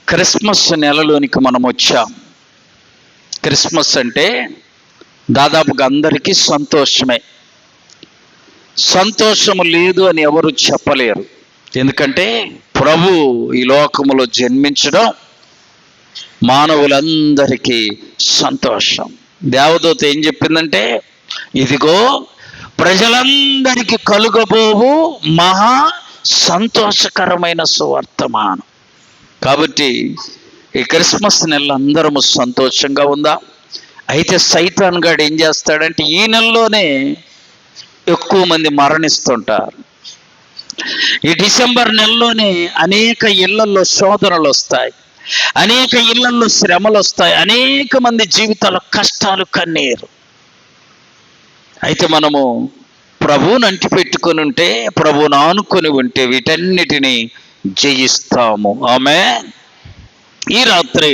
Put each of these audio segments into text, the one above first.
Christmas నెలలోనికి మనం వచ్చాం. Christmas అంటే దాదాపుగా అందరికీ సంతోషమే. సంతోషము లేదు అని ఎవరు చెప్పలేరు. ఎందుకంటే ప్రభు ఈ లోకములో జన్మించడం మానవులందరికీ సంతోషం. దేవదూత ఏం చెప్పిందంటే, ఇదిగో ప్రజలందరికీ కలుగబోవు మహా సంతోషకరమైన సువర్తమానం. కాబట్టి ఈ క్రిస్మస్ నెలలో అందరము సంతోషంగా ఉందా? అయితే సైతాన్ గాడు ఏం చేస్తాడంటే, ఈ నెలలోనే ఎక్కువ మంది మరణిస్తుంటారు. ఈ డిసెంబర్ నెలలోనే అనేక ఇళ్లలో శోధనలు వస్తాయి, అనేక ఇళ్లలో శ్రమలు వస్తాయి, అనేక మంది జీవితాల్లో కష్టాలు, కన్నీరు. అయితే మనము ప్రభువుని అంటిపెట్టుకొని ఉంటే, ప్రభువుని ఆనుకొని ఉంటే వీటన్నిటినీ జయిస్తాము. ఆమేన్. ఈ రాత్రి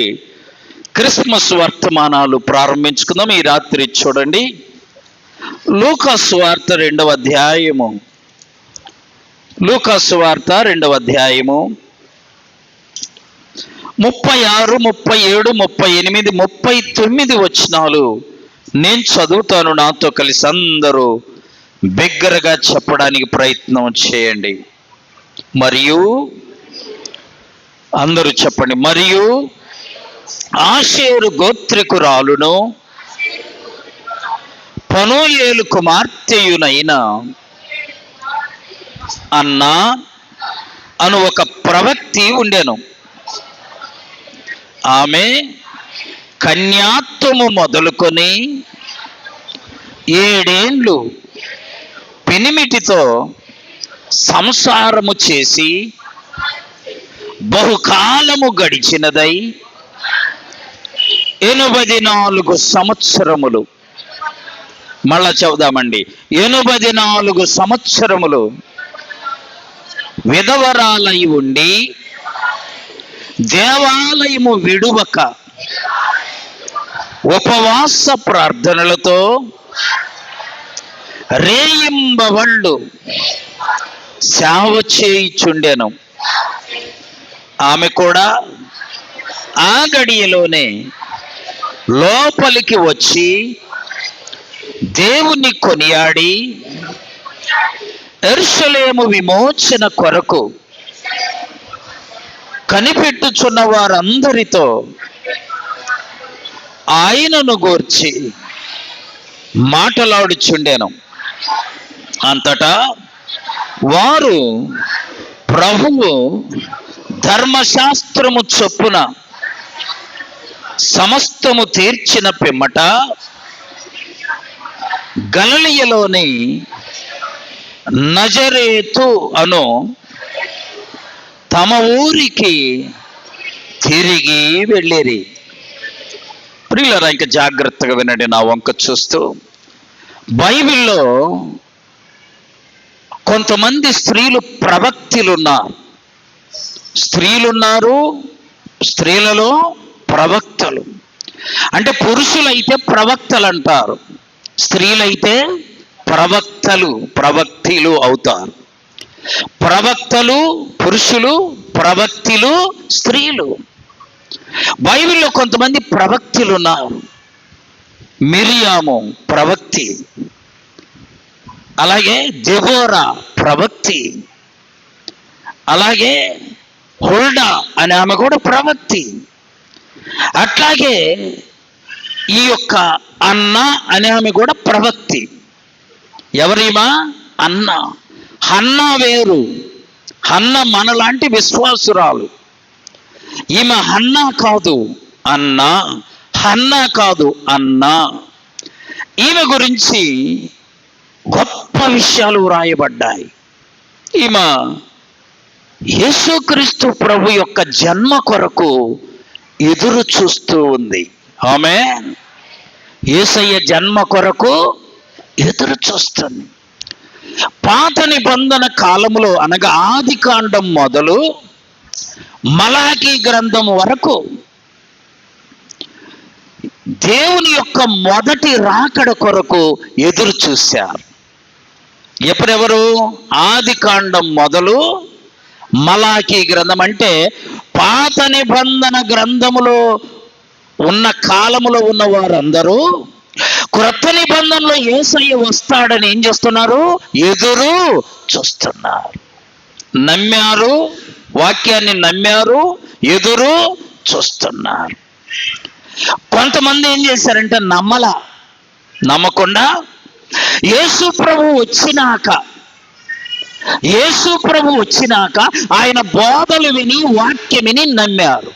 క్రిస్మస్ వర్తమానాలు ప్రారంభించుకుందాం. ఈ రాత్రి చూడండి, లూకాసు వార్త 2వ అధ్యాయము. లూకాసు వార్త 2వ అధ్యాయము 36, 37, 38, 39 వచనాలు నేను చదువుతాను. నాతో కలిసి అందరూ బిగ్గరగా చెప్పడానికి ప్రయత్నం చేయండి. మరియు అందరూ చెప్పండి. మరియు ఆషేరు గోత్రికురాలును పనూయేలు కుమార్తెయునైన అన్నా అను ఒక ప్రవక్తి ఉండెను. ఆమె కన్యాత్వము మొదలుకొని 7 ఏండ్లు పెనిమిటితో సంసారము చేసి బహుకాలము గడిచినదై 84 సంవత్సరములు. మళ్ళా చెబుదామండి, 84 సంవత్సరములు విధవరాలై ఉండి దేవాలయము విడువక ఉపవాస ప్రార్థనలతో రేయింబవళ్ళు సేవ చేయుచుండెను. ఆమె కూడా ఆ గడియలోనే లోపలికి వచ్చి దేవుని కొనియాడి యెరూషలేము విమోచన కొరకు కనిపెట్టుచున్న వారందరితో ఆయనను గూర్చి మాటలాడుచుండెను. అంతటా వారు ప్రభువు ధర్మశాస్త్రము చొప్పున సమస్తము తీర్చిన పిమ్మట గలిలయలోని నజరేతు అను తమ ఊరికి తిరిగి వెళ్ళిరి. ప్రియులారా, ఇంకా జాగ్రత్తగా వినండి నా వంక చూస్తూ. బైబిల్లో కొంతమంది ప్రవక్తలున్నారు. స్త్రీలలో ప్రవక్తలు. అంటే పురుషులైతే ప్రవక్తలు అంటారు, స్త్రీలైతే ప్రవక్తిలు అవుతారు. ప్రవక్తలు పురుషులు, ప్రవక్తిలు స్త్రీలు. బైబిల్లో కొంతమంది ప్రవక్తలు ఉన్నారు. మిరియాము ప్రవక్తి, అలాగే దెబోరా ప్రవక్తి, అలాగే హుల్డా అనే ఆమె కూడా ప్రవక్తి. అట్లాగే ఈ యొక్క అన్న అనే ఆమె కూడా ప్రవక్తి. ఎవరీమా? అన్న. హన్న వేరు. హన్న మనలాంటి విశ్వాసురాలు. ఈమె హన్న కాదు, అన్న. హన్న కాదు, అన్న. ఈమె గురించి గొప్ప విషయాలు వ్రాయబడ్డాయి. ఈమె యేసుక్రీస్తు ప్రభు యొక్క జన్మ కొరకు ఎదురు చూస్తూ ఉంది. ఆమేన్. యేసయ్య జన్మ కొరకు ఎదురు చూస్తుంది. పాత నిబంధన కాలములో, అనగా ఆది కాండం మొదలు మలాకీ గ్రంథం వరకు దేవుని యొక్క మొదటి రాకడ కొరకు ఎదురు చూశారు. ఎప్పుడెవరు? ఆది కాండం మొదలు మలాకీ గ్రంథం, అంటే పాత నిబంధన గ్రంథములో ఉన్న కాలములో ఉన్న వారందరూ క్రొత్త నిబంధనలో యేసయ్య వస్తాడని ఏం చేస్తున్నారు? ఎదురు చూస్తున్నారు. నమ్మారు, వాక్యాన్ని నమ్మారు, ఎదురు చూస్తున్నారు. కొంతమంది ఏం చేశారంటే నమ్మకుండా యేసు ప్రభు వచ్చినాక ఆయన బోధలు విని వాక్యం విని నమ్మారు.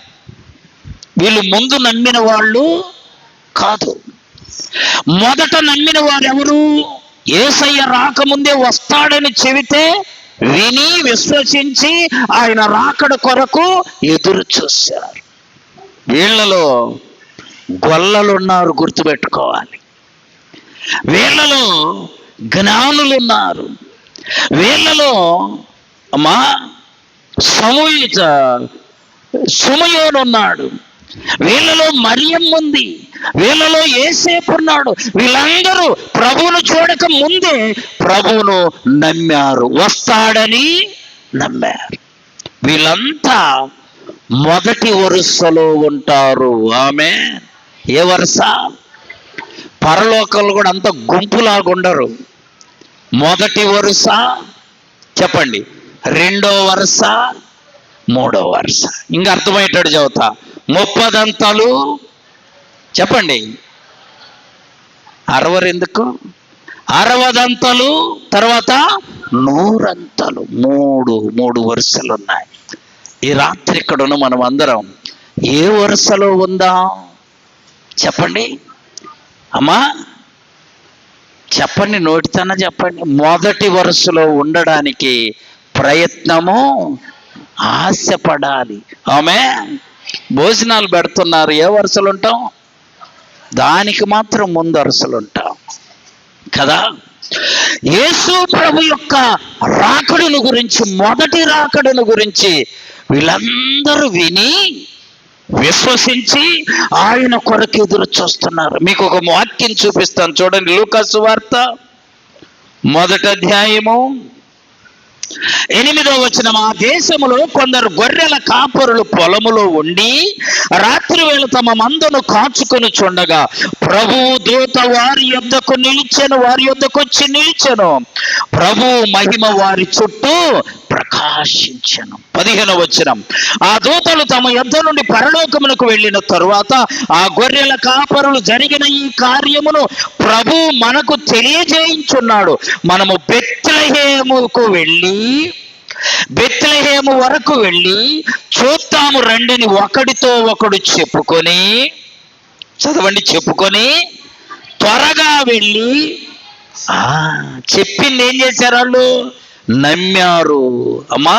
వీళ్ళు ముందు నమ్మిన వాళ్ళు కాదు. మొదట నమ్మిన వారు ఎవరు? యేసయ్య రాకముందే వస్తాడని చెబితే విని విశ్వసించి ఆయన రాకడ కొరకు ఎదురు చూశారు. వీళ్ళలో గొల్లలున్నారు, గుర్తుపెట్టుకోవాలి. వీళ్ళలో జ్ఞానులున్నారు, వీళ్ళలో సమయోను ఉన్నాడు, వీళ్ళలో మరియమ్మ ఉంది, వీళ్ళలో యేసేపు ఉన్నాడు. వీళ్ళందరూ ప్రభువును చూడక ముందే ప్రభువును నమ్మారు, వస్తాడని నమ్మారు. వీళ్ళంతా మొదటి వరుసలో ఉంటారు. ఆమె ఏ వరుస? పరలోకంలో కూడా అంత గుంపులాగా ఉండరు. మొదటి వరుస చెప్పండి, రెండో వరుస, మూడో వరుస. ఇంకా అర్థమయ్యేటట్టు చెబుతా. 30 అంతలు చెప్పండి, 60 ఎందుకు? 60 అంతలు, తర్వాత 100 అంతలు. మూడు వరుసలు ఉన్నాయి. ఈ రాత్రి ఇక్కడ ఉన్న మనం అందరం ఏ వరుసలో ఉందాం చెప్పండి అమ్మా, చెప్పండి, నోటితోనే చెప్పండి. మొదటి వరుసలో ఉండడానికి ప్రయత్నము, ఆశపడాలి. ఆమె భోజనాలు పెడుతున్నారు, ఏ వరుసలు ఉంటాం? దానికి మాత్రం ముందు వరుసలు ఉంటాం కదా. యేసు ప్రభు యొక్క రాకడును గురించి, మొదటి రాకడును గురించి వీళ్ళందరూ విని విశ్వసించి ఆయన కొరకు ఎదురు చూస్తున్నారు. మీకు ఒక వాక్యం చూపిస్తాను, చూడండి. లూకా సువార్త 1వ అధ్యాయము 8వ వచనం. ఆ దేశములో కొందరు గొర్రెల కాపరులు పొలములో ఉండి రాత్రి వేళ తమ మందను కాచుకొని చుండగా ప్రభువు దూత వారి యొద్దకు వచ్చి నిలిచెను. ప్రభువు మహిమ వారి చుట్టూ ప్రకాశించెను. 15వ వచనం. ఆ దూతలు తమ యొద్ద నుండి పరలోకమునకు వెళ్ళిన తరువాత ఆ గొర్రెల కాపరులు జరిగిన ఈ కార్యమును ప్రభు మనకు తెలియజేయించున్నాడు. మనము బెత్లెహేము వరకు వెళ్ళి చూద్దాము రండిని ఒకడితో ఒకడు చెప్పుకొని త్వరగా వెళ్ళి చెప్పింది ఏం చేశారు? వాళ్ళు నమ్మారు. అమ్మా,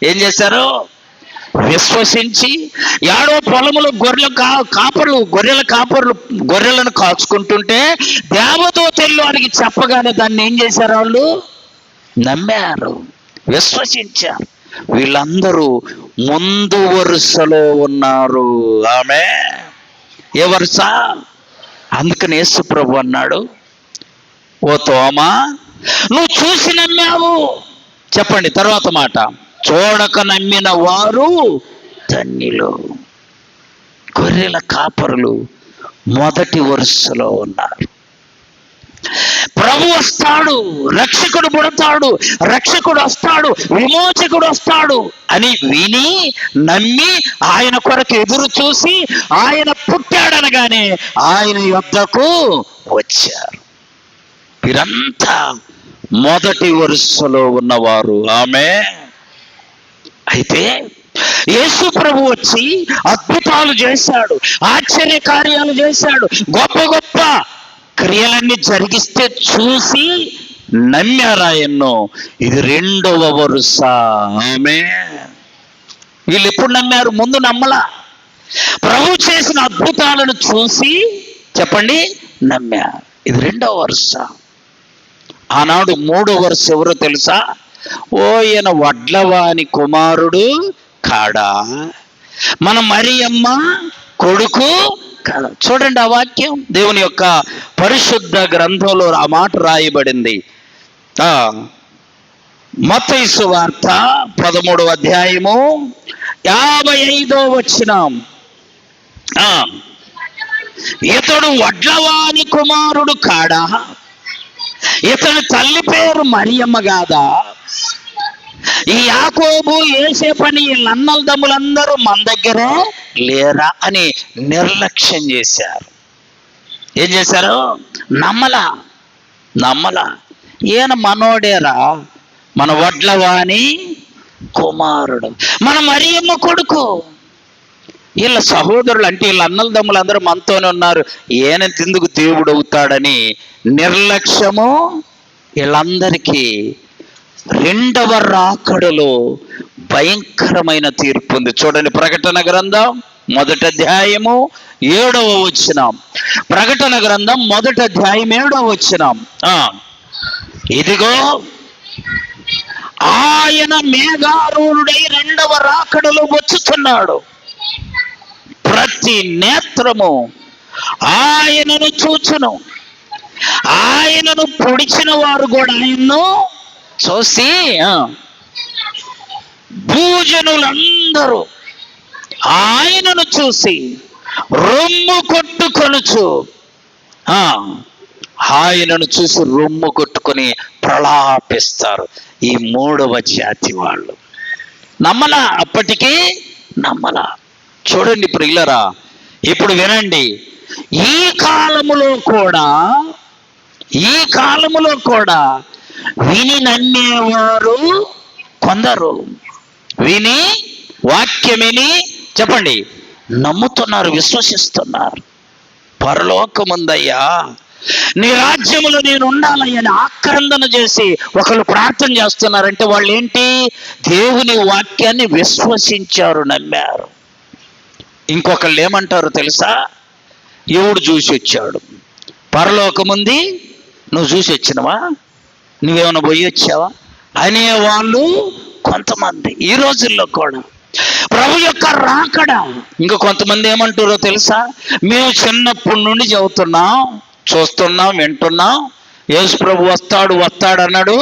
ఏం చేశారు? విశ్వసించి యాడో పొలములో గొర్రెల కాపరులు గొర్రెలను కాచుకుంటుంటే దేవదూతలు వారికి చెప్పగానే దాన్ని ఏం చేశారు? వాళ్ళు నమ్మారు, విశ్వసించారు. వీళ్ళందరూ ముందు వరుసలో ఉన్నారు. ఆమె ఏ వరుస? అందుకని యేసు ప్రభు అన్నాడు, ఓ తోమా, నువ్వు చూసి నమ్మావు. చెప్పండి తర్వాత మాట. చూడక నమ్మిన వారు ధన్యులు. గొర్రెల కాపరులు మొదటి వరుసలో ఉన్నారు. ప్రభు వస్తాడు, రక్షకుడు పుడతాడు, రక్షకుడు వస్తాడు, విమోచకుడు వస్తాడు అని విని నమ్మి ఆయన కొరకు ఎదురు చూసి ఆయన పుట్టాడనగానే ఆయన యొద్దకు వచ్చారు. వీరంతా మొదటి వరుసలో ఉన్నవారు. ఆమె అయితే యేసు ప్రభు వచ్చి అద్భుతాలు చేశాడు, ఆశ్చర్య కార్యాలు చేశాడు, గొప్ప గొప్ప క్రియలన్నీ జరిగిస్తే చూసి నమ్మారా ఎన్నో. ఇది రెండవ వరుస. ఆమె వీళ్ళు ఎప్పుడు నమ్మారు? ముందు నమ్మలా. ప్రభు చేసిన అద్భుతాలను చూసి చెప్పండి నమ్మారు. ఇది రెండవ వరుస. ఆనాడు మూడో వరుస ఎవరో తెలుసా? ఈయన వడ్లవాని కుమారుడు కాడా, మన మరియమ్మ కొడుకు కాదా? చూడండి ఆ వాక్యం దేవుని యొక్క పరిశుద్ధ గ్రంథంలో ఆ మాట రాయబడింది. మత్తయి సువార్త 13వ అధ్యాయము 55వ వచనం. ఇతడు వడ్లవాని కుమారుడు కాడా? ఇతని తల్లి పేరు మరియమ్మ కాదా? ఈ యాకోబు యోసేపని అన్నదమ్ములందరూ మన దగ్గరే లేరా అని నిర్లక్ష్యం చేశారు. ఏం చేశారు? నమ్మలా. ఈయన మనోడేరా, మన వడ్లవాని కుమారుడు, మన మరియమ్మ కొడుకు. వీళ్ళ సహోదరులు అంటే వీళ్ళ అన్నదమ్ములందరూ మనతోనే ఉన్నారు, ఈయన ఎందుకు దేవుడు అవుతాడని నిర్లక్ష్యము వీళ్ళందరికీ రెండవ రాకడలో భయంకరమైన తీర్పు ఉంది. చూడండి, ప్రకటన గ్రంథం 1వ అధ్యాయము 7వ వచనం. ప్రకటన గ్రంథం 1వ అధ్యాయం 7వ వచనం. ఇదిగో ఆయన మేఘారూఢుడై రెండవ రాకడలో వచ్చుతున్నాడు. ప్రతి నేత్రము ఆయనను చూచును, ఆయనను పొడిచిన వారు కూడా ఆయన్ను చూసి, భూజనులందరూ ఆయనను చూసి రొమ్ము కొట్టుకొనుచు, ఆయనను చూసి రొమ్ము కొట్టుకొని ప్రలాపిస్తారు. ఈ 3వ జాతి వాళ్ళు నమ్మలా, అప్పటికీ నమ్మలా. చూడండి ప్రియులరా, ఇప్పుడు వినండి, ఈ కాలములో కూడా విని నమ్మేవారు కొందరు. విని వాక్యం విని చెప్పండి నమ్ముతున్నారు, విశ్వసిస్తున్నారు. పరలోకముందయ్యా, నీ రాజ్యములో నేను ఉండాలని ఆక్రందన చేసి ఒకరు ప్రార్థన చేస్తున్నారంటే వాళ్ళు ఏంటి? దేవుని వాక్యాన్ని విశ్వసించారు, నమ్మారు. ఇంకొకళ్ళు ఏమంటారు తెలుసా? ఎవడు చూసి వచ్చాడు? పరలోకముంది నువ్వు చూసి వచ్చినవా? నువ్వేమైనా పోయి వచ్చావా అనేవాళ్ళు కొంతమంది ఈ రోజుల్లో కూడా. ప్రభు యొక్క రాకడ ఇంకా కొంతమంది ఏమంటారో తెలుసా? మేము చిన్నప్పటి నుండి చదువుతున్నాం, చూస్తున్నాం, వింటున్నాం, యేసు ప్రభు వస్తాడు అన్నాడు,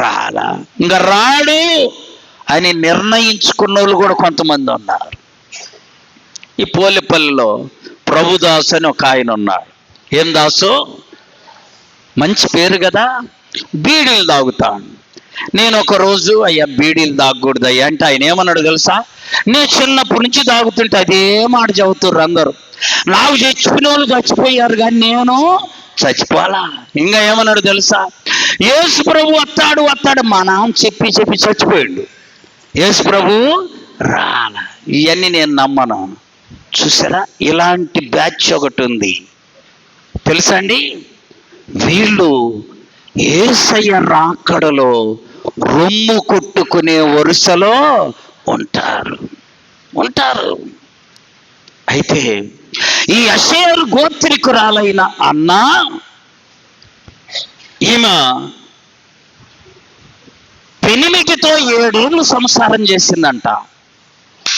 రాలా, ఇంకా రాడు అని నిర్ణయించుకున్న వాళ్ళు కూడా కొంతమంది ఉన్నారు. ఈ పోలిపల్లిలో ప్రభుదాసు అని ఒక ఆయన ఉన్నాడు. ఏం దాసు? మంచి పేరు కదా. బీడీలు తాగుతాను. నేను ఒక రోజు, అయ్యా బీడీలు తాగకూడదయ్యా అంటే ఆయన ఏమన్నాడు తెలుసా? నేను చిన్నప్పటి నుంచి తాగుతుంటే అదే మాట చెబుతుర్రు అందరూ. నాకు చచ్చిపోయిన వాళ్ళు చచ్చిపోయారు కానీ నేను చచ్చిపోలా. ఇంకా ఏమన్నాడు తెలుసా? యేసు ప్రభు వస్తాడు మా నాన్న చెప్పి చచ్చిపోయాడు, యేసు ప్రభు రాలా. ఇవన్నీ నేను నమ్మను. చూసారా, ఇలాంటి బ్యాచ్ ఒకటి ఉంది తెలుసా అండి. వీళ్ళు యేసయ్య రాకడలో రొమ్ము కొట్టుకునే వరుసలో ఉంటారు. అయితే ఈ అషేరు గోత్రికురాలైన అన్న ఈమె పెనిమిటితో 7 ఏళ్ళు సంసారం చేసిందంట.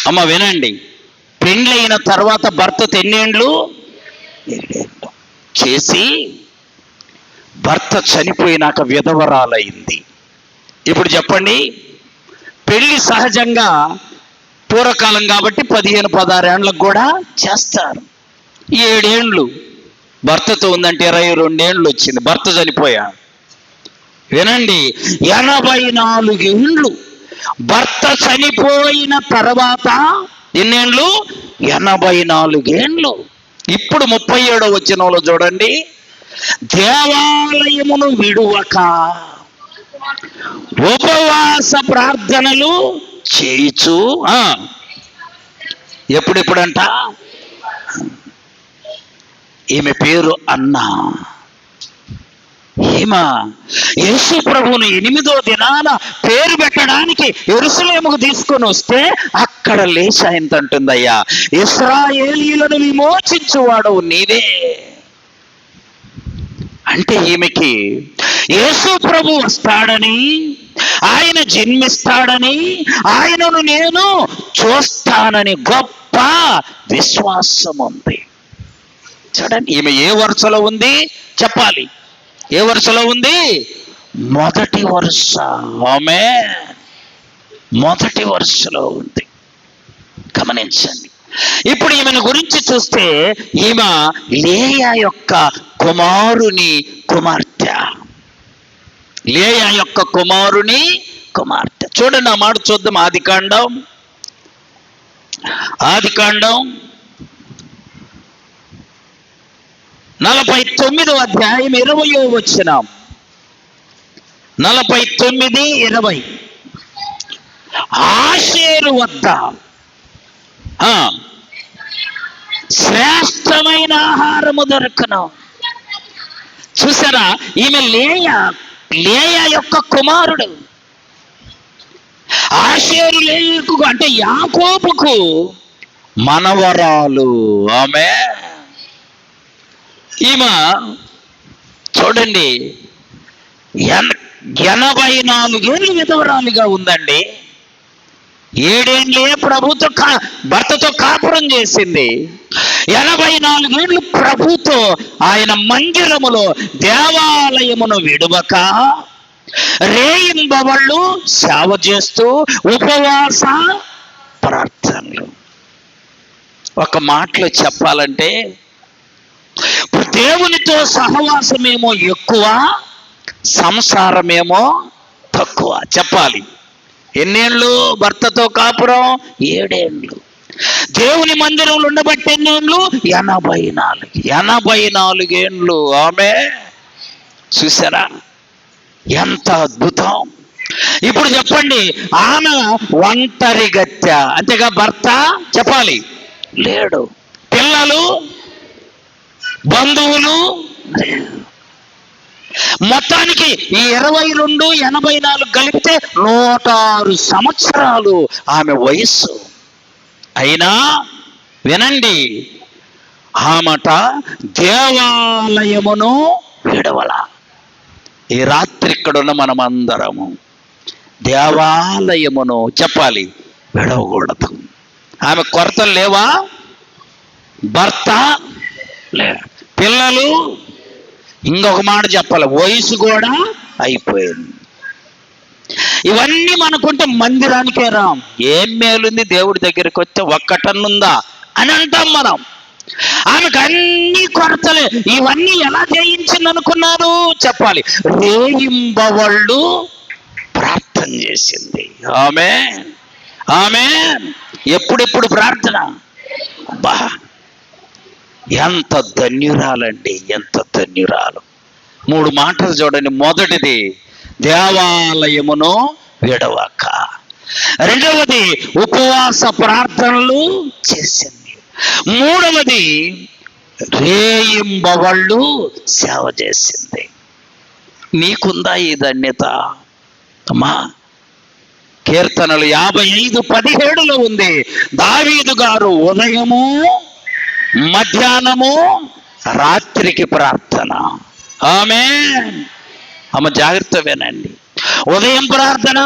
అమ్మ వినండి, పెండ్లైన తర్వాత భర్తతో ఎన్నేండ్లు? 7 ఏళ్ళు చేసి భర్త చనిపోయినాక విధవరాలైంది. ఇప్పుడు చెప్పండి, పెళ్లి సహజంగా పూర్వకాలం కాబట్టి 15-16 ఏళ్ళకు కూడా చేస్తారు. 7 ఏళ్ళు భర్తతో ఉందంటే 22 ఏళ్ళు వచ్చింది, భర్త చనిపోయాడు. వినండి, 84 ఏళ్ళు భర్త చనిపోయిన తర్వాత ఎన్నేళ్ళు? 84 ఏళ్ళు. ఇప్పుడు 37వ వచనంలో చూడండి, దేవాలయమును విడువక ఉపవాస ప్రార్థనలు చేయిచు. ఎప్పుడంట? ఈమె పేరు అన్నా. ఈమె యేసు ప్రభువుని 8వ దినాన పేరు పెట్టడానికి యెరూషలేముకు తీసుకొని వస్తే అక్కడ లేచి ఆయనతో అంటుందయ్యా, ఇశ్రాయేలీయులను విమోచించువాడు నీవే. అంటే ఈమెకి యేసు ప్రభు వస్తాడని, ఆయన జన్మిస్తాడని, ఆయనను నేను చూస్తానని గొప్ప విశ్వాసం ఉంది. చూడండి, ఈమె ఏ వరుసలో ఉంది చెప్పాలి. ఏ వరుసలో ఉంది? మొదటి వరుస. ఆమె మొదటి వరుసలో ఉంది. గమనించండి. ఇప్పుడు ఈమెను గురించి చూస్తే ఈమె లేయా యొక్క కుమారుని కుమార్తె. లేయా యొక్క కుమారుని కుమార్తె. చూడండి ఆ మాట చూద్దాం. ఆదికాండం 49వ అధ్యాయం 20వ వచనం. 49:20. ఆషేరు వద్ద శ్రేష్టమైన ఆహారము దొరకను. చూసారా, ఈమె లేయా యొక్క కుమారుడు. ఆషేరు లేయాకు అంటే యాకోబుకు మనవరాలు. ఆమె ఈమె చూడండి 84 ఏళ్ళు విధవరాలిగా ఉందండి. 7 ఏళ్ళే భర్తతో కాపురం చేసింది. 84 ఏళ్ళు ప్రభుతో ఆయన మందిరములో దేవాలయమును విడువక రేయింబవళ్ళు సేవ చేస్తూ ఉపవాస ప్రార్థనలు. ఒక మాటలో చెప్పాలంటే దేవునితో సహవాసమేమో ఎక్కువ, సంసారమేమో తక్కువ. చెప్పాలి. ఎన్నేళ్ళు భర్తతో కాపురం? 7 ఏళ్ళు. దేవుని మందిరంలో ఉండబట్టి ఎన్నేళ్ళు? 84 ఏళ్ళు. ఆమె చూసారా ఎంత అద్భుతం. ఇప్పుడు చెప్పండి, ఆమె ఒంటరి గత్య, అంతేగా భర్త చెప్పాలి లేడు, పిల్లలు బంధువులు. మొత్తానికి ఈ 22 84 కలిపితే 106 సంవత్సరాలు ఆమె వయస్సు. అయినా వినండి, ఆమట దేవాలయమును విడవల. ఈ రాత్రి ఇక్కడున్న మనమందరము దేవాలయమును చెప్పాలి విడవకూడదు. ఆమె కొరతలు లేవా? భర్త లేడు, పిల్లలు, ఇంకొక మాట చెప్పాలి, వయసు కూడా అయిపోయింది. ఇవన్నీ మనకుంటే మందిరానికే రాం. ఏం మేలుంది దేవుడి దగ్గరికి వస్తే? ఒక్కటన్నుందా అని అంటాం మనం. ఆమెకు అన్ని కొరతలే. ఇవన్నీ ఎలా జయించింది అనుకున్నారు? చెప్పాలి, రేయింబవళ్ళు ప్రార్థన చేసింది. ఆమేన్. ఎప్పుడెప్పుడు ప్రార్థన? బా, ఎంత ధన్యురాలండి, ఎంత ధన్యురాలు. 3 మాటలు చూడండి. మొదటిది దేవాలయమును విడవక, రెండవది ఉపవాస ప్రార్థనలు చేసింది, మూడవది రేయింబవళ్ళు సేవ చేసింది. నీకుందా ఈ ధన్యత? అమ్మా, కీర్తనలు 55:17 ఉంది, దావీదు గారు ఉదయము మధ్యాహ్నము రాత్రికి ప్రార్థన. ఆమేన్. అమ్మ జాగ్రత్త వినండి. ఉదయం ప్రార్థన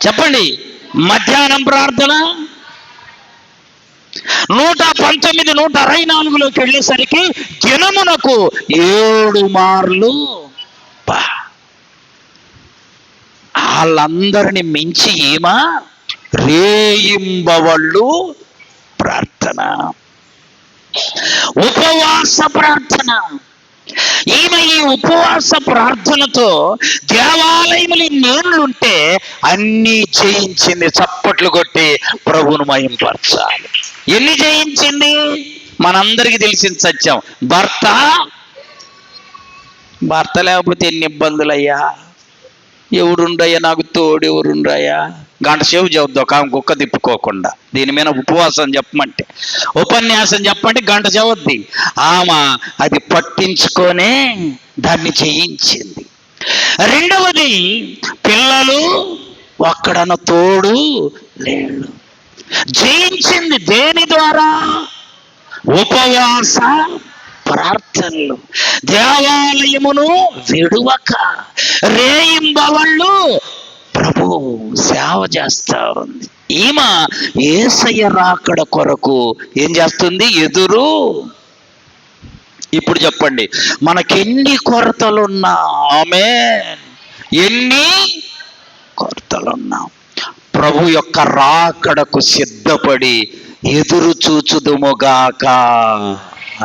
చెప్పండి, మధ్యాహ్నం ప్రార్థన. 119, 164లోకి వెళ్ళేసరికి దినమునకు 7 మార్లు. వాళ్ళందరిని మించి ఈమె రేయింబవళ్ళు ప్రార్థన, ఉపవాస ప్రార్థన. ఈమె ఈ ఉపవాస ప్రార్థనతో దేవాలయములు నేనుంటే అన్నీ జయించింది. చప్పట్లు కొట్టి ప్రభువును మహింపరచాలి. ఎన్ని జయించింది? మనందరికీ తెలిసిన సత్యం. భర్త లేకపోతే ఎన్ని ఇబ్బందులయ్యా. ఎవరుండయ్యా నాకు తోడు, ఎవరుండయ్యా? గంట సేపు చదువుతాం కుక్క తిప్పుకోకుండా. దీని మీద ఉపవాసం చెప్పమంటే, ఉపన్యాసం చెప్పమంటే గంట చదువుద్ది. ఆమె అది పట్టించుకొనే దాన్ని చేయించింది. రెండవది, పిల్లలు ఒక్కడన తోడు లేడు. జయించింది దేని ద్వారా? ఉపవాస ప్రార్థనలు, దేవాలయమును విడువక రేయింబవళ్ళు ప్రభు సేవ చేస్తా ఉంది. ఈమె యేసయ్య రాకడ కొరకు ఏం చేస్తుంది? ఎదురు. ఇప్పుడు చెప్పండి, మనకెన్ని కొరతలున్నా, ఆమేన్, ఎన్ని కొరతలున్నా ప్రభు యొక్క రాకడకు సిద్ధపడి ఎదురు చూచుదుముగాక.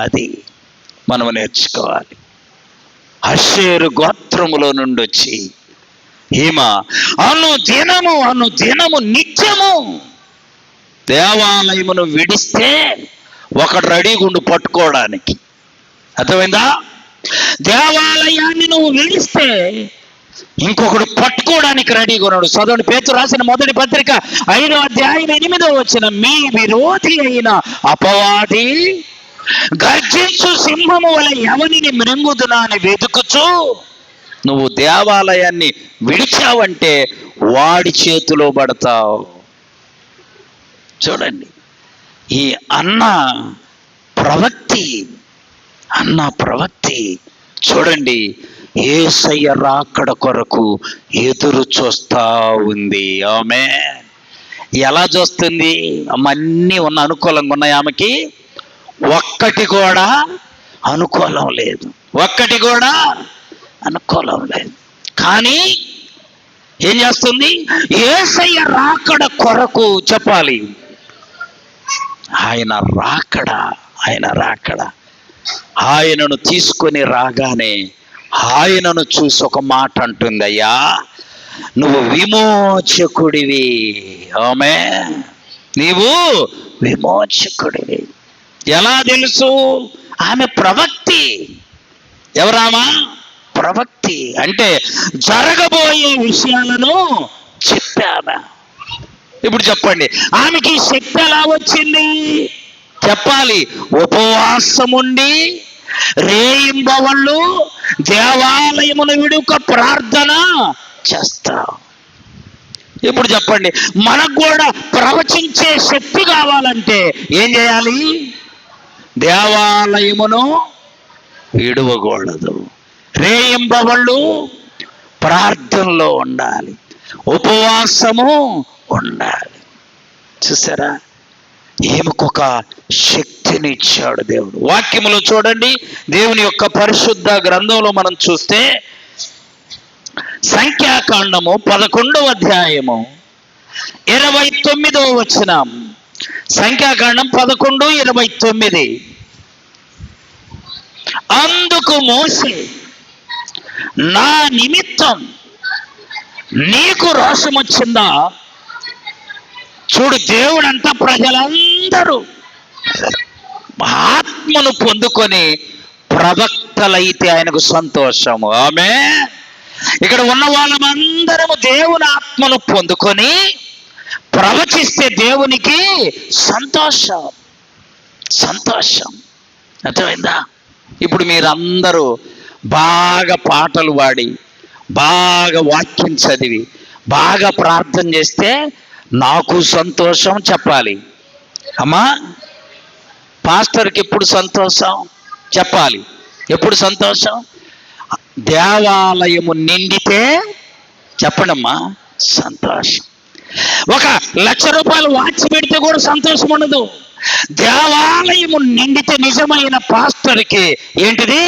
అది మనం నేర్చుకోవాలి. అషేరు గోత్రములో నుండి వచ్చి ఈమె అనుదినము నిత్యము దేవాలయమును విడిస్తే ఒకడు రెడీగా ఉండి పట్టుకోవడానికి. అర్థమైందా? దేవాలయాన్ని నువ్వు విడిస్తే ఇంకొకడు పట్టుకోవడానికి రెడీగా ఉన్నాడు. చదవండి, పేతురు రాసిన మొదటి పత్రిక 5వ అధ్యాయం 8వ వచనం. మీ విరోధి అయిన అపవాది గర్జించు సింహము వలె ఎవనిని మృంగుదునా అని వెతుకుచు, నువ్వు దేవాలయాన్ని విడిచావంటే వాడి చేతిలో పడతావు. చూడండి, ఈ అన్న ప్రవక్తి చూడండి, యేసయ్య రాకడ కొరకు ఎదురు చూస్తా ఉంది. ఆమె ఎలా చూస్తుంది? అన్నీ అనుకూలంగా ఉన్నాయి ఆమెకి, ఒక్కటి కూడా అనుకూలం లేదు. కానీ ఏం చేస్తుంది? యేసయ్య రాకడ కొరకు చెప్పాలి. ఆయన రాకడ ఆయనను తీసుకొని రాగానే ఆయనను చూసి ఒక మాట అంటుంది, అయ్యా నువ్వు విమోచకుడివి. ఆమేన్. నీవు విమోచకుడివి. ఎలా తెలుసు? ఆమె ప్రవక్తి. ఎవరామా? ప్రవక్తి. అంటే జరగబోయే విషయాలను చెప్పామా. ఇప్పుడు చెప్పండి, ఆమెకి శక్తి ఎలా వచ్చింది? చెప్పాలి. ఉపవాసముండి రేయింబవళ్ళు దేవాలయమును విడుక ప్రార్థన చేస్తా. ఇప్పుడు చెప్పండి, మనకు కూడా ప్రవచించే శక్తి కావాలంటే ఏం చేయాలి? దేవాలయమును విడవకూడదు, రేయింబవళ్ళు ప్రార్థనలో ఉండాలి, ఉపవాసము ఉండాలి. చూసారా? ఈమెకొక శక్తిని ఇచ్చాడు దేవుడు. వాక్యములో చూడండి, దేవుని యొక్క పరిశుద్ధ గ్రంథంలో మనం చూస్తే సంఖ్యాకాండము 11వ అధ్యాయము 29వ వచనం. సంఖ్యాకాండం 11:29. అందుకు మోషే, నా నిమిత్తం నీకు రోషం వచ్చిందా? చూడు, దేవుడంతా ప్రజలందరూ ఆత్మను పొందుకొని ప్రవక్తలైతే ఆయనకు సంతోషము. ఆమేన్. ఇక్కడ ఉన్న వాళ్ళమందరము దేవుని ఆత్మను పొందుకొని ప్రవచిస్తే దేవునికి సంతోషం. అర్థమైందా? ఇప్పుడు మీరందరూ బాగా పాటలు పాడి, బాగా వాక్యం చదివి, బాగా ప్రార్థన చేస్తే నాకు సంతోషం చెప్పాలి. అమ్మా, పాస్టర్కి ఎప్పుడు సంతోషం చెప్పాలి? ఎప్పుడు సంతోషం? దేవాలయము నిండితే చెప్పండమ్మా సంతోషం. 1,00,000 రూపాయలు వాచి పెడితే కూడా సంతోషం ఉండదు. దేవాలయము నిండితే నిజమైన పాస్టర్కి ఏంటిది?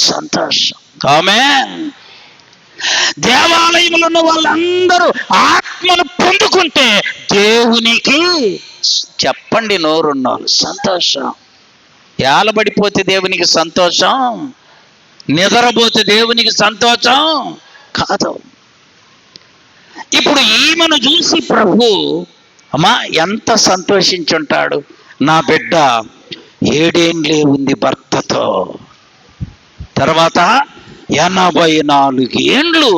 సంతోషం. ఆమేన్. దేవాలయంలో ఉన్న వాళ్ళందరూ ఆత్మను పొందుకుంటే దేవునికి చెప్పండి నోరున్నారు సంతోషం. ఏలబడిపోతే దేవునికి సంతోషం, నిద్రపోతే దేవునికి సంతోషం కాదు. ఇప్పుడు ఈమెను చూసి ప్రభు అమ్మా ఎంత సంతోషించుంటాడు. నా బిడ్డ 7 ఏండ్లే ఉంది భర్తతో, తర్వాత 84 ఏండ్లు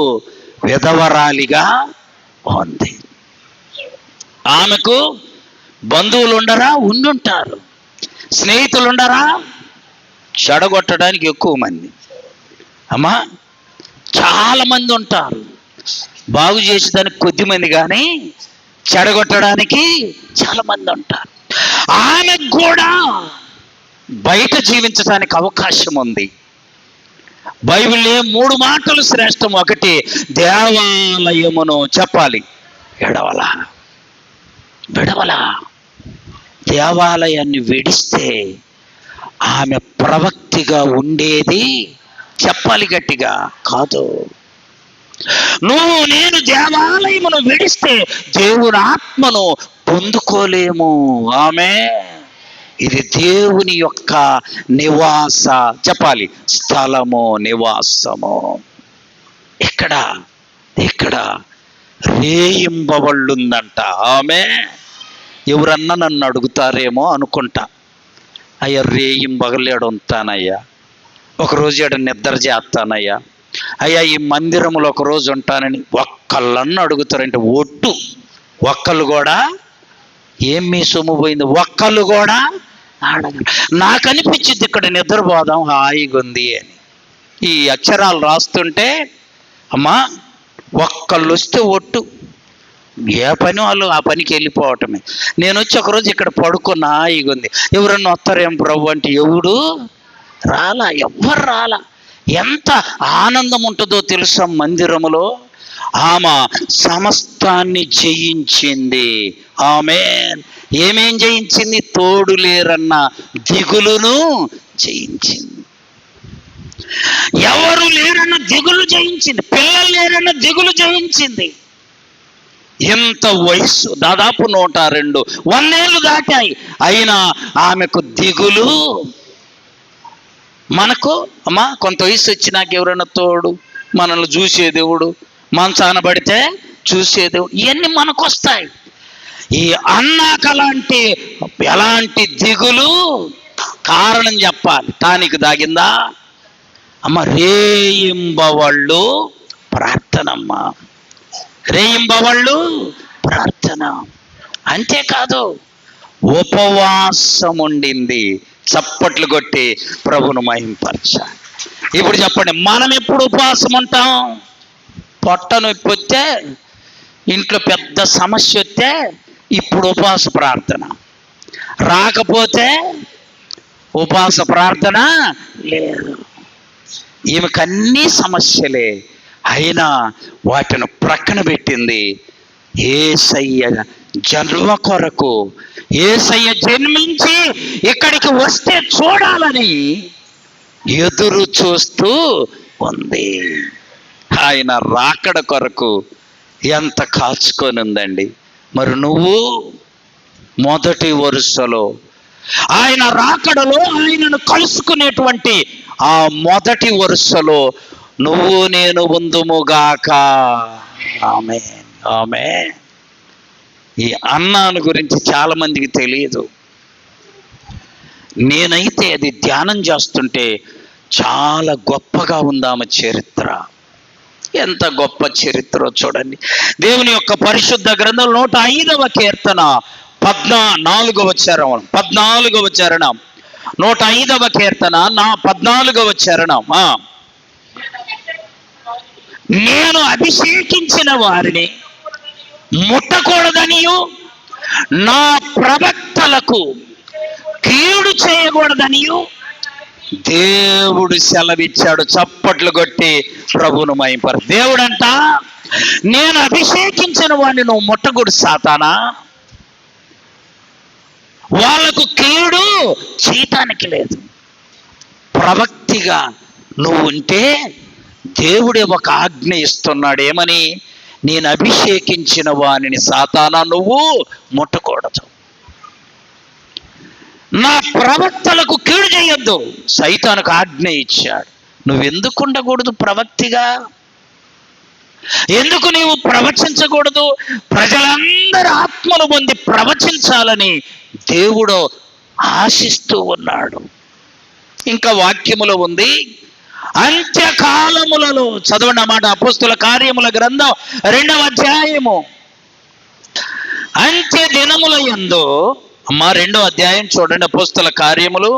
విధవరాలిగా ఉంది. ఆమెకు బంధువులు ఉండరా? ఉండుంటారు. స్నేహితులు ఉండరా? చెడగొట్టడానికి ఎక్కువ మంది. అమ్మా, చాలా మంది ఉంటారు. బాగు చేసేదానికి కొద్దిమంది, కానీ చెడగొట్టడానికి చాలా మంది ఉంటారు. ఆమెకు కూడా బయట జీవించడానికి అవకాశం ఉంది. బైబిల్లో 3 మాటలు శ్రేష్టం. 1, దేవాలయమును చెప్పాలి విడవల. దేవాలయాన్ని విడిస్తే ఆమె ప్రవక్తిగా ఉండేది చెప్పాలి గట్టిగా కాదు. నువ్వు నేను దేవాలయమును విడిస్తే దేవుని ఆత్మను పొందుకోలేము. ఆమె ఇది దేవుని యొక్క నివాస, చెప్పాలి, స్థలము, నివాసము. ఇక్కడ ఇక్కడ రేయింబవళ్ళుందంట. ఆమె ఎవరన్నా నన్ను అడుగుతారేమో అనుకుంటా, అయ్యా రేయింబగలేడు ఉంటానయ్యా, ఒకరోజు ఏడు నిద్ర చేస్తానయ్యా, అయ్యా ఈ మందిరంలో ఒకరోజు ఉంటానని ఒక్కళ్ళన్న అడుగుతారంటే ఒట్టు. ఒక్కళ్ళు కూడా ఏం మీ సొమ్ము పోయింది, ఒక్కళ్ళు కూడా అడగ. నాకు అనిపించింది ఇక్కడ నిద్రపోదాం హాయిగా ఉంది అని. ఈ అక్షరాలు రాస్తుంటే అమ్మా ఒక్కళ్ళు వస్తే ఒట్టు, ఏ పని వాళ్ళు ఆ పనికి వెళ్ళిపోవటమే. నేను వచ్చి ఒకరోజు ఇక్కడ పడుకున్నా హాయిగా ఉంది, ఎవరన్నా వస్తారేం ప్రభు అంటే ఎవడు రాలా, ఎవ్వరు రాలా. ఎంత ఆనందం ఉంటుందో తెలుసా మందిరములో. ఆమె సమస్తాన్ని జయించింది. ఆమె ఏమేం జయించింది? తోడు లేరన్న దిగులును జయించింది. ఎవరు లేరన్న దిగులు జయించింది. పిల్లలు లేరన్న దిగులు జయించింది. ఎంత వయసు, దాదాపు 102 100 దాటాయి, అయినా ఆమెకు దిగులు. మనకు అమ్మా కొంత వయసు వచ్చినాక ఎవరైనా తోడు, మనల్ని చూసే దేవుడు, మంచాన పడితే చూసే దేవుడు, ఇవన్నీ మనకు వస్తాయి. ఈ అన్నాక ఎలాంటి దిగులు కారణం చెప్పాలి. టానిక్ దాగిందా అమ్మ? రేయింబవళ్ళు ప్రార్థనమ్మ, రేయింబవళ్ళు ప్రార్థన. అంతేకాదు ఉపవాసం ఉండింది. చప్పట్లు కొట్టి ప్రభును మహింపరచాలి. ఇప్పుడు చెప్పండి, మనం ఎప్పుడు ఉపవాసం ఉంటాం? పొట్ట నొప్పి వస్తే, ఇంట్లో పెద్ద సమస్య వస్తే ఇప్పుడు ఉపవాస ప్రార్థన, రాకపోతే ఉపవాస ప్రార్థన లేదు. ఈమెకు అన్నీ సమస్యలే, అయినా వాటిని ప్రక్కన పెట్టింది. యేసయ్య జన్మ కొరకు, యేసయ్య జన్మించి ఇక్కడికి వస్తే చూడాలని ఎదురు చూస్తూ ఉంది. ఆయన రాకడ కొరకు ఎంత కాచుకొని ఉందండి. మరి నువ్వు మొదటి వరుసలో, ఆయన రాకడలో ఆయనను కలుసుకునేటువంటి ఆ మొదటి వరుసలో నువ్వు నేను ఉందుముగాక. ఆమేన్, ఆమేన్. ఈ అన్నాను గురించి చాలా మందికి తెలియదు. నేనైతే అది ధ్యానం చేస్తుంటే చాలా గొప్పగా ఉంది ఆమె చరిత్ర. ఎంత గొప్ప చరిత్ర చూడండి. దేవుని యొక్క పరిశుద్ధ గ్రంథం 105వ కీర్తన 14వ చరణం, 14వ చరణం, 105వ కీర్తన 14వ చరణం. నేను అభిషేకించిన వారిని ముట్టకూడదనియు, నా ప్రవక్తలకు కీడు చేయకూడదనియు దేవుడు సెలవిచ్చాడు. చప్పట్లు కొట్టి ప్రభువును మహింపరు. దేవుడంట, నేను అభిషేకించిన వాడిని నువ్వు ముట్టకూడదు సాతానా, వాళ్ళకు కీడు చేయటానికి లేదు. ప్రవక్తిగా నువ్వు ఉంటే దేవుడే ఒక ఆజ్ఞ ఇస్తున్నాడు. ఏమని? నేను అభిషేకించిన వానిని సాతానా నువ్వు ముట్టకూడదు, నా ప్రవక్తలకు కీడు చేయొద్దు. సైతానుకు ఆజ్ఞ ఇచ్చాడు. నువ్వెందుకు ఉండకూడదు ప్రవక్తిగా? ఎందుకు నీవు ప్రవచించకూడదు? ప్రజలందరూ ఆత్మను పొంది ప్రవచించాలని దేవుడు ఆశిస్తూ ఉన్నాడు. ఇంకా వాక్యములో ఉంది, అంత్యకాలములలో, చదవండి అన్నమాట, అపోస్తుల కార్యముల గ్రంథం 2వ అధ్యాయము. అంత్య దినముల యందు, అమ్మా 2వ అధ్యాయం చూడండి, అపోస్తుల కార్యములు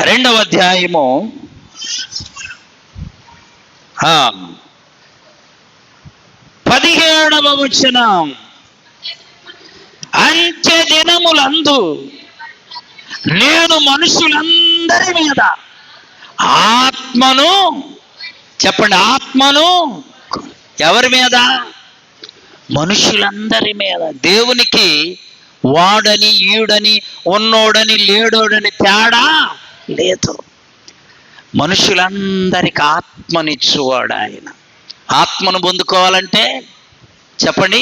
2వ అధ్యాయము 17వ వచనం. అంత్య దినములందు నేను మనుషులందరి మీద ఆత్మను, చెప్పండి, ఆత్మను. ఎవరి మీద? మనుషులందరి మీద. దేవునికి వాడని ఈడని ఉన్నోడని లేడోడని తేడా లేదు. మనుషులందరికి ఆత్మనిచ్చువాడు ఆయన. ఆత్మను పొందుకోవాలంటే చెప్పండి,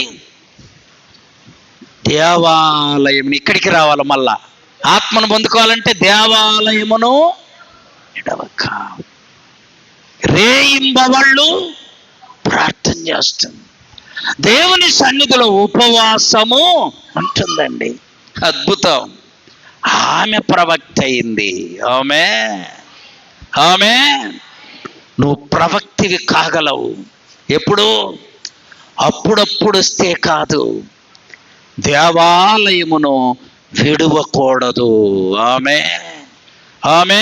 దేవాలయం ఇక్కడికి రావాలి. మళ్ళా ఆత్మను పొందుకోవాలంటే దేవాలయమును విడవక రేయింబవళ్ళు ప్రార్థన చేస్తుంది. దేవుని సన్నిధిలో ఉపవాసము ఉంటుందండి. అద్భుతం. ఆమె ప్రవక్త అయింది. ఆమె నువ్వు ప్రవక్తివి కాగలవు. ఎప్పుడు? అప్పుడప్పుడు వస్తే కాదు, దేవాలయమును విడువకూడదు. ఆమె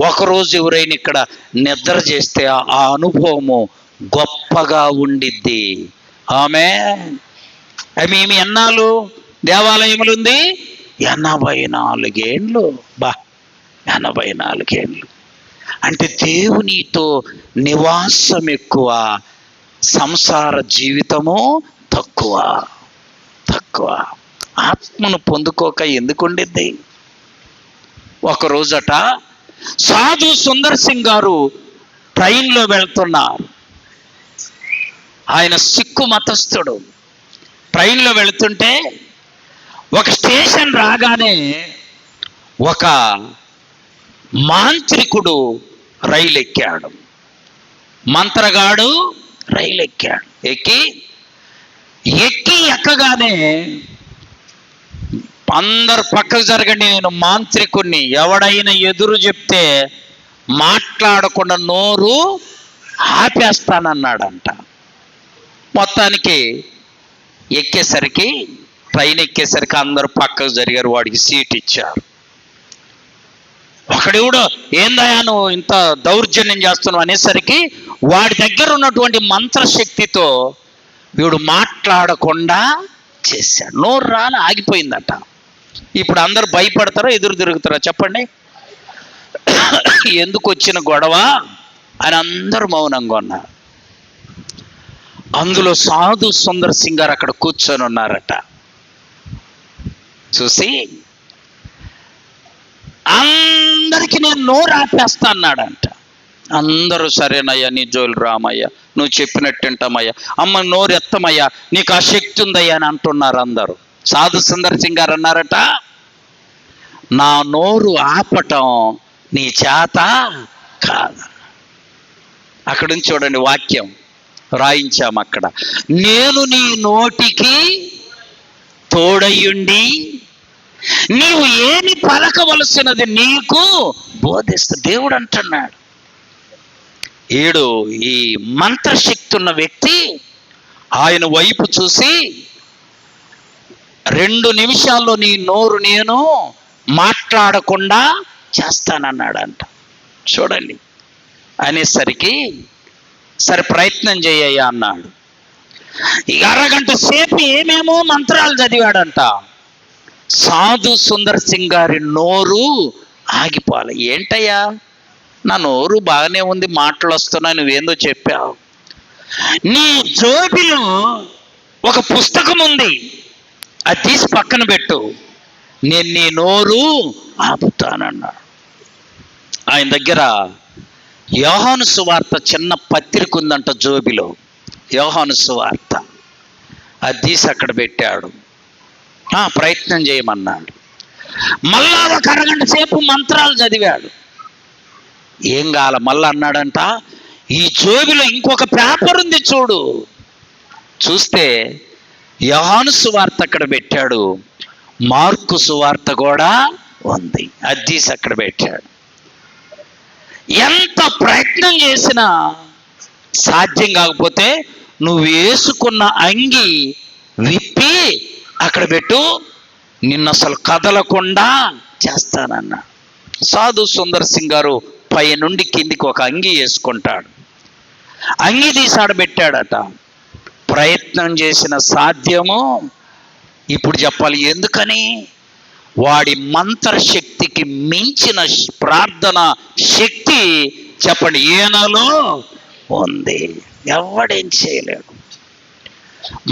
ఒకరోజు ఎవరైనా ఇక్కడ నిద్ర చేస్తే ఆ అనుభవము గొప్పగా ఉండిద్ది. మేము ఎన్నాళ్ళు దేవాలయములు ఉంది? 84 ఏండ్లు. 84 ఏండ్లు అంటే దేవునితో నివాసం ఎక్కువ, సంసార జీవితము తక్కువ. ఆత్మను పొందుకోక ఎందుకు ఉండిద్ది? ఒకరోజట సాధు సుందర్ సింగ్ గారు ట్రైన్లో వెళ్తున్నారు. ఆయన సిక్కు మతస్థుడు. ట్రైన్లో వెళుతుంటే ఒక స్టేషన్ రాగానే ఒక మాంత్రికుడు రైలు ఎక్కాడు. మంత్రగాడు రైలు ఎక్కాడు. ఎక్కగానే అందరు పక్కకు జరగండి, నేను మాంత్రికుణ్ణి, ఎవడైనా ఎదురు చెప్తే మాట్లాడకుండా నోరు ఆపేస్తానన్నాడంట. మొత్తానికి ట్రైన్ ఎక్కేసరికి అందరూ పక్కకు జరిగారు. వాడికి సీట్ ఇచ్చారు. ఒకడెవడో ఏందయ్యా నువ్వు ఇంత దౌర్జన్యం చేస్తున్నావు అనేసరికి వాడి దగ్గర ఉన్నటువంటి మంత్రశక్తితో వీడు మాట్లాడకుండా చేశాడు. నోరు రాని ఆగిపోయిందట. ఇప్పుడు అందరూ భయపడతారా ఎదురు తిరుగుతారా చెప్పండి? ఎందుకు వచ్చిన గొడవ అని అందరూ మౌనంగా ఉన్నారు. అందులో సాధు సుందర్ సింగ్ గారు అక్కడ కూర్చొని ఉన్నారట. చూసి అందరికీ నేను నోరు ఆపేస్తా అన్నాడంట. అందరూ సరేనయ్యా, నీ జోలు రామయ్యా, నువ్వు చెప్పినట్టు వింటామయ్యా, అమ్మ నోరు ఎత్తమయ్యా, నీకు ఆ శక్తి ఉందయ్యా అని అంటున్నారు అందరూ. సాధు సుందర్ సింగ్ గారు అన్నారట, నా నోరు ఆపటం నీ చేత కాదు. అక్కడి నుంచి చూడండి వాక్యం రాయించాము అక్కడ. నేను నీ నోటికి తోడయ్యుండి నీవు ఏమి పలకవలసినది నీకు బోధిస్తా. దేవుడు అంటున్నాడు. ఈ మంత్రశక్తి ఉన్న వ్యక్తి ఆయన వైపు చూసి 2 నిమిషాల్లో నీ నోరు నేను మాట్లాడకుండా చేస్తానన్నాడంట. చూడండి. అనేసరికి సరే ప్రయత్నం చేయ్యా అన్నాడు. ఇక అరగంట సేపు ఏమేమో మంత్రాలు చదివాడంట. సాధు సుందర్ సింగ్ గారి నోరు ఆగిపోవాలి. ఏంటయ్యా, నా నోరు బాగానే ఉంది, మాటలు వస్తున్నాయి, నువ్వేందో చెప్పావు. నీ జోబిలో ఒక పుస్తకం ఉంది, అది తీసి పక్కన పెట్టు, నేను నీ నోరు ఆపుతానన్నాడు. ఆయన దగ్గర యోహాను సువార్త చిన్న పత్రిక ఉందంట జోబిలో, యోహాను సువార్త. అది తీసి అక్కడ పెట్టాడు. ప్రయత్నం చేయమన్నాడు. మళ్ళా ఒక అరగంట సేపు మంత్రాలు చదివాడు. ఏం కాల మళ్ళా అన్నాడంట, ఈ జోబిలో ఇంకొక పేపర్ ఉంది చూడు. చూస్తే యోహాను సువార్త అక్కడ పెట్టాడు, మార్కు సువార్త కూడా ఉంది, అది తీసి అక్కడ పెట్టాడు. ఎంత ప్రయత్నం చేసినా సాధ్యం కాకపోతే నువ్వు వేసుకున్న అంగి విప్పి అక్కడ పెట్టు, నిన్ను అసలు కదలకుండా చేస్తానన్నా. సాధు సుందర్ సింగ్ గారు పై నుండి కిందికి ఒక అంగి వేసుకుంటాడు. అంగి తీసాడు పెట్టాడట. ప్రయత్నం చేసిన సాధ్యము ఇప్పుడు చెప్పాలి. ఎందుకని? వాడి మంత్రశక్తికి మించిన ప్రార్థన శక్తి చెప్పండి ఈయనలో ఉంది. ఎవడేం చేయలేడు.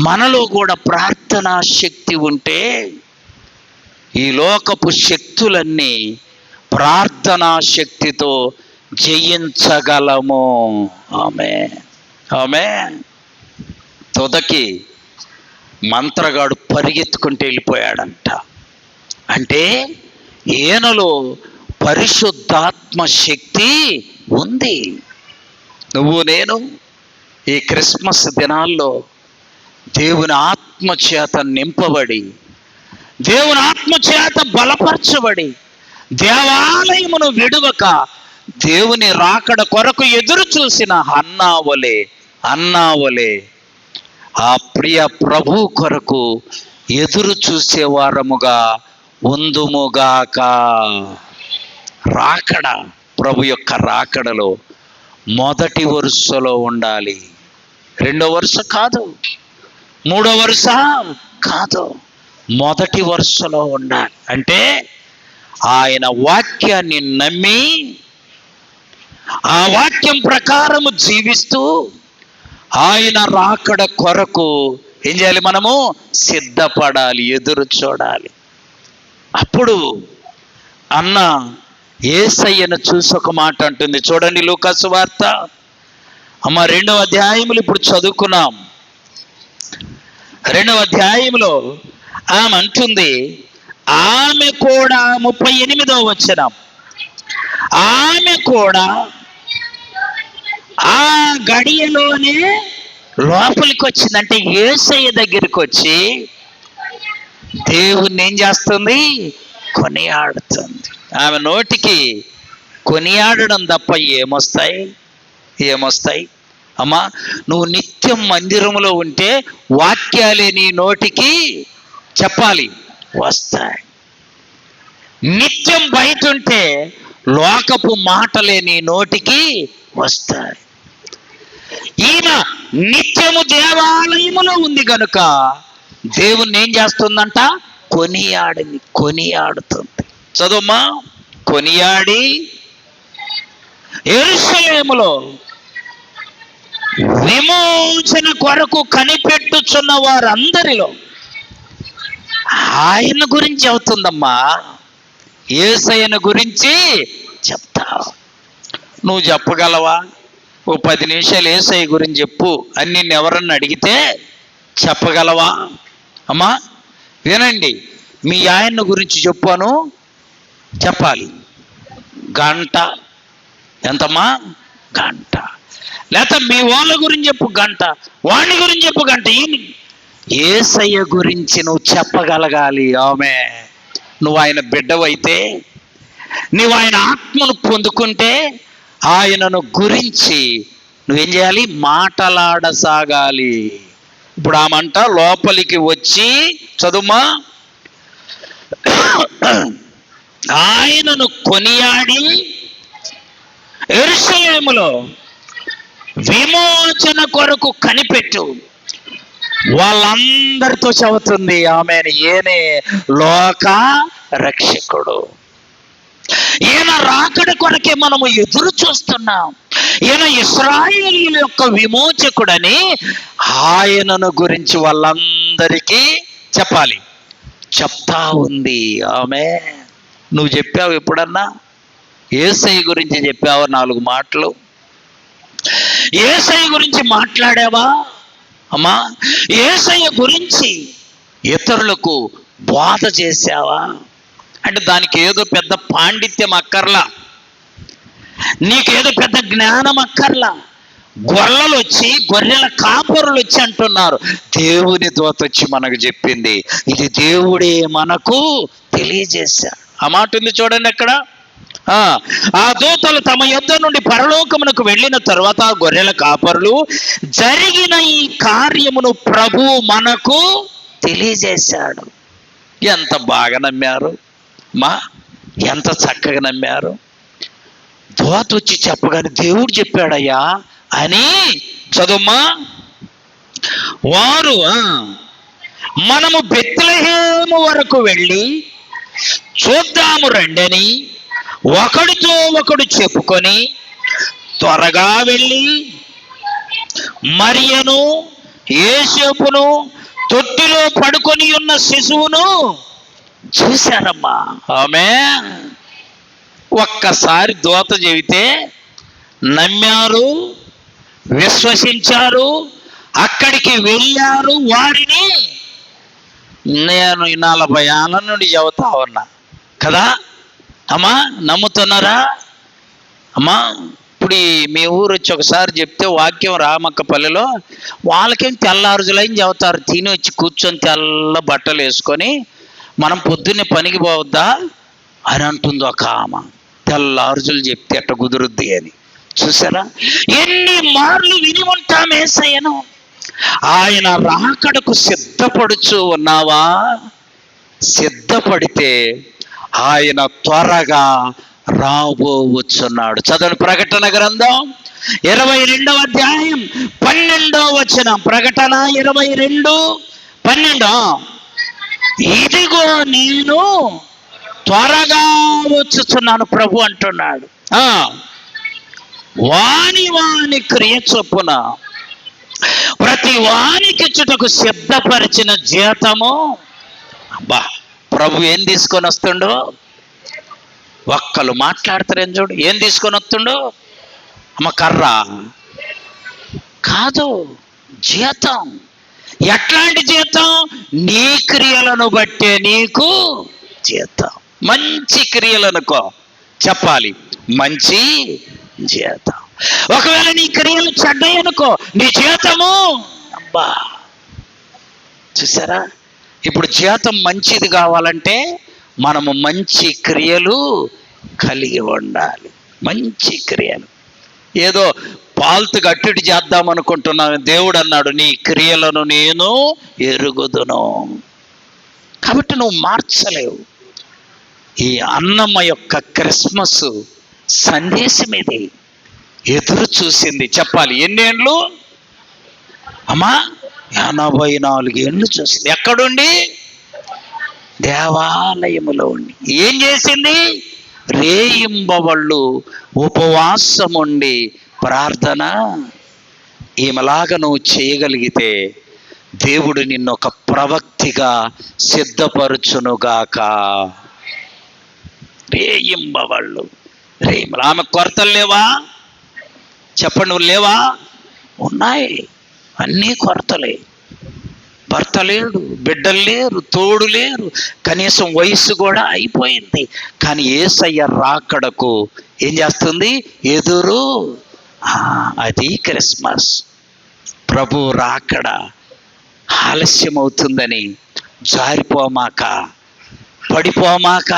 మనలో కూడా ప్రార్థనా శక్తి ఉంటే ఈ లోకపు శక్తులన్నీ ప్రార్థనా శక్తితో జయించగలము. ఆమేన్, ఆమేన్. తుదకి మంత్రగాడు పరిగెత్తుకుంటూ వెళ్ళిపోయాడంట. అంటే ఈయనలో పరిశుద్ధాత్మ శక్తి ఉంది. నువ్వు నేను ఈ క్రిస్మస్ దినాల్లో దేవుని ఆత్మ చేత నింపబడి, దేవుని ఆత్మ చేత బలపరచబడి, దేవాలయమును విడువక దేవుని రాకడ కొరకు ఎదురు చూసిన అన్నావలే ఆ ప్రియ ప్రభు కొరకు ఎదురు చూసేవారముగా ఉందుముగాక. రాకడ, ప్రభు యొక్క రాకడలో మొదటి వరుసలో ఉండాలి. రెండో వరుస కాదు, మూడో వరుస కాదు, మొదటి వరుసలో ఉండాలి. అంటే ఆయన వాక్యాన్ని నమ్మి ఆ వాక్యం ప్రకారము జీవిస్తూ ఆయన రాకడ కొరకు ఏం చేయాలి? మనము సిద్ధపడాలి, ఎదురు చూడాలి. అప్పుడు అన్న యేసయ్యను చూసి ఒక మాట అంటుంది. చూడండి లూకా సువార్త 2వ అధ్యాయములు ఇప్పుడు చదువుకున్నాం. 2వ అధ్యాయంలో ఆమె అంటుంది, ఆమె కూడా 38వ వచనం, ఆమె కూడా ఆ గడియలోనే లోపలికి వచ్చిందంటే యేసయ్య దగ్గరికి వచ్చి దేవుణ్ణి ఏం చేస్తుంది? కొనియాడుతుంది. ఆమె నోటికి కొనియాడడం తప్ప ఏమొస్తాయి? అమ్మా, నువ్వు నిత్యం మందిరంలో ఉంటే వాక్యాలే నీ నోటికి చెప్పాలి, వస్తాయి. నిత్యం బయట ఉంటే లోకపు మాటలే నీ నోటికి వస్తాయి. ఈయన నిత్యము దేవాలయములో ఉంది కనుక దేవుణ్ణి ఏం చేస్తుందంట? కొనియాడుతుంది. చదువుమా. కొనియాడి యెరూషలేములో విమోచన కొరకు కనిపెట్టుచున్న వారందరిలో ఆయన గురించి అవుతుందమ్మా. యేసయ్యను గురించి చెప్తావు. నువ్వు చెప్పగలవా? ఓ 10 నిమిషాలు యేసయ్య గురించి చెప్పు అని నిన్ను ఎవరన్నా అడిగితే చెప్పగలవా? అమ్మా వినండి, మీ ఆయన్న గురించి చెప్పాను చెప్పాలి. గంట. ఎంతమ్మా? గంట. లేకపోతే మీ వాళ్ళ గురించి చెప్పు గంట, వాణ్ణి గురించి చెప్పు గంట. యేసయ్య గురించి నువ్వు చెప్పగలగాలి. ఆమె నువ్వు ఆయన బిడ్డవైతే, నువ్వు ఆయన ఆత్మను పొందుకుంటే ఆయనను గురించి నువ్వేం చేయాలి? మాటలాడసాగాలి. ఇప్పుడు ఆమంట లోపలికి వచ్చి చదువుమా, ఆయనను కొనియాడి యెరూషలేములో విమోచన కొరకు కనిపెట్టు వాళ్ళందరితో చెబుతుంది. ఆమెను ఈయనే లోక రక్షకుడు. ఈయన రాకడ కొరకే మనము ఎదురు చూస్తున్నాం. ఈయన ఇశ్రాయేలీయుల యొక్క విమోచకుడని ఆయనను గురించి వాళ్ళందరికీ చెప్పాలి, చెప్తా ఉంది. ఆమె నువ్వు చెప్పావు ఎప్పుడన్నా? యేసయ్య గురించి చెప్పావు 4 మాటలు? యేసయ్య గురించి మాట్లాడావా అమ్మా? యేసయ్య గురించి ఇతరులకు బోధ చేశావా? అంటే దానికి ఏదో పెద్ద పాండిత్యం అక్కర్లా, నీకేదో పెద్ద జ్ఞానం అక్కర్లా. గొర్రెల కాపరులు వచ్చి అంటున్నారు, దేవుని దూత వచ్చి మనకు చెప్పింది, ఇది దేవుడే మనకు తెలియజేశాడు. ఆ మాట ఉంది చూడండి అక్కడ. ఆ దూతలు తమ యొద్ద నుండి పరలోకమునకు వెళ్ళిన తరువాత ఆ గొర్రెల కాపరులు జరిగిన ఈ కార్యమును ప్రభువు మనకు తెలియజేశాడు. ఎంత బాగా నమ్మారు మా, ఎంత చక్కగా నమ్మారు. దూత వచ్చి చెప్పగానే దేవుడు చెప్పాడయ్యా అని చదువుమా. వారు మనము బెత్లెహేము వరకు వెళ్ళి చూద్దాము రండని ఒకడితో ఒకడు చెప్పుకొని త్వరగా వెళ్ళి మరియను యేసేపును తొట్టిలో పడుకొని ఉన్న శిశువును చూశారమ్మా. ఆమె ఒక్కసారి దూత చెబితే నమ్మారు, విశ్వసించారు, అక్కడికి వెళ్ళారు. వారిని నేను 40 ఏళ్ళ నుండి చెబుతా ఉన్నా కదా అమ్మా, నమ్ముతున్నారా అమ్మా? ఇప్పుడు మీ ఊరు వచ్చి ఒకసారి చెప్తే వాక్యం రామక్కపల్లిలో వాళ్ళకేం తెల్లారుజులైన చెబుతారు. తిని వచ్చి కూర్చొని తెల్ల బట్టలు వేసుకొని మనం పొద్దున్నే పనికి పోవద్దా అని అంటుంది ఒక ఆమె. తెల్లారుజులు చెప్తే ఎట్ట కుదురుద్ది అని. చూసారా, ఎన్ని మార్లు విని ఉంటాం యేసయ్యను. ఆయన రాకడకు సిద్ధపడుచు ఉన్నావా? సిద్ధపడితే ఆయన త్వరగా రాబోవచ్చున్నాడు. చదవండి ప్రకటన గ్రంథం 22వ అధ్యాయం 12వ వచనం. ప్రకటన 22:12. ఇదిగో నేను త్వరగా వచ్చుచున్నాను ప్రభు అంటున్నాడు. వాని వాని క్రియ చొప్పున ప్రతి వానికి చుటకు సిద్ధపరిచిన జీతము. అబ్బా, ప్రభు ఏం తీసుకొని వస్తుండో ఒక్కలు మాట్లాడతారేం చూడు. ఏం తీసుకొని వస్తుండో అమ్మ? కర్ర కాదు, జీతం. ఎట్లాంటి జీతం? నీ క్రియలను బట్టే నీకు జీతం. మంచి క్రియలనుకో చెప్పాలి, మంచి జీతం. ఒకవేళ నీ క్రియలు చెడ్డయనుకో నీ జీతము. అబ్బా, చూసారా? ఇప్పుడు జీతం మంచిది కావాలంటే మనము మంచి క్రియలు కలిగి ఉండాలి. మంచి క్రియలు. ఏదో పాల్తు గట్టిటి చేద్దాం అనుకుంటున్నాను. దేవుడు అన్నాడు, నీ క్రియలను నేను ఎరుగుదును. కాబట్టి నువ్వు మార్చలేవు. ఈ అన్నమ్మ యొక్క క్రిస్మస్ సందేశం ఇది. ఎదురు చూసింది చెప్పాలి ఎన్నేళ్ళు అమ్మా? 84 ఏళ్ళు చూసింది. ఎక్కడుండి? దేవాలయములో ఉండి. ఏం చేసింది? రేయింబవళ్ళు ఉపవాసం ఉండి ప్రార్థన. ఈమెలాగా నువ్వు చేయగలిగితే దేవుడు నిన్ను ఒక ప్రవక్తిగా సిద్ధపరచునుగాక. రేయింబవళ్ళు, రేయింబలు. ఆమె కొరతలు లేవా? చెప్పండి, నువ్వు లేవా? ఉన్నాయి, అన్నీ కొరతలే. భర్త లేడు, బిడ్డలు లేరు, తోడు లేరు, కనీసం వయసు కూడా అయిపోయింది. కానీ యేసయ్య రాకడకు ఏం చేస్తుంది? ఎదురు. అది క్రిస్మస్. ప్రభు రాకడ ఆలస్యం అవుతుందని జారిపోమాక, పడిపోమాక,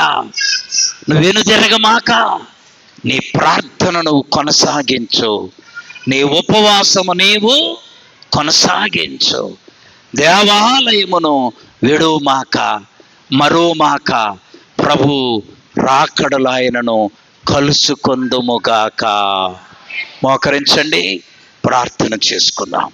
నువ్వేను జరగమాక. నీ ప్రార్థన నువ్వు కొనసాగించు, నీ ఉపవాసము నీవు కొనసాగించు. దేవాలయమును విడుమాక, మరోమాక. ప్రభు రాకడలు ఆయనను కలుసుకొందుముగాక. మోకరించండి, ప్రార్థన చేసుకుందాం.